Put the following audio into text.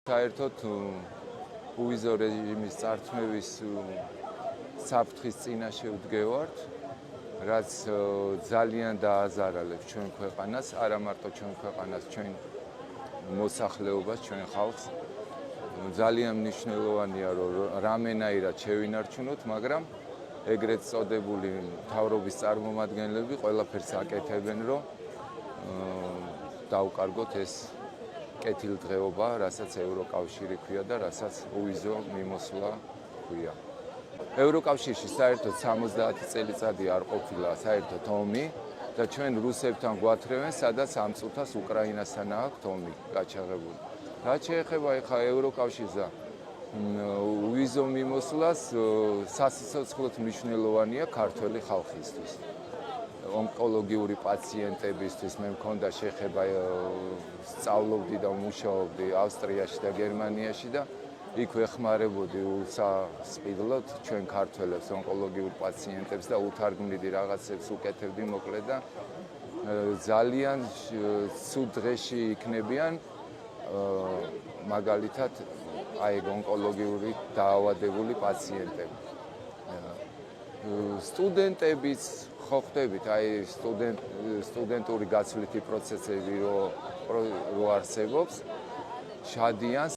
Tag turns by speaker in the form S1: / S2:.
S1: საერთოდ უვიზო რეჟიმის წარქმევის საფრთხის წინაშე ვდგევართ, რაც ძალიან დააზარალებს ჩვენ ქვეყანას, არა მარტო ჩვენ ქვეყანას, ჩვენ მოსახლეობას, ჩვენ ხალხს. ძალიან მნიშვნელოვანია, რომ რამენაირად შევინარჩუნოთ, მაგრამ ეგრეთ წოდებული მთავრობის წარმომადგენლები ყველაფერს აკეთებენ, რომ დაუკარგოთ ეს კეთილდღეობა, რასაც ევროკავშირი ქვია და რასაც უვიზო მიმოსვლა ქვია. ევროკავშირში საერთოდ 70 წელიწადი არ ყოფილა საერთოდ ომი და ჩვენ რუსებთან გვათრევენ, სადაც ამ წუთას უკრაინასთან აქვთ ომი გაჩაღებული. რაც შეეხება ახლა ევროკავშირზე უვიზო მიმოსვლას, სასიცოცხლოდ მნიშვნელოვანია ქართველი ხალხისთვის. ონკოლოგიური პაციენტებისთვის მე მქონდა შეხება, სწავლობდი და მუშაობდი ავსტრიაში და გერმანიაში და იქ ვეხმარებოდი უსასყიდლოდ ჩვენ ქართველებს, ონკოლოგიურ პაციენტებს და უთარგმნიდი რაღაცებს, უკეთებდი მოკლედ და ძალიან ცუდ დღეში იქნებიან მაგალითად აი ონკოლოგიური დაავადებული პაციენტები. სტუდენტებიც ხო ხდებით, აი სტუდენტური გაცვლითი პროცესები რო არსებობს, შადიან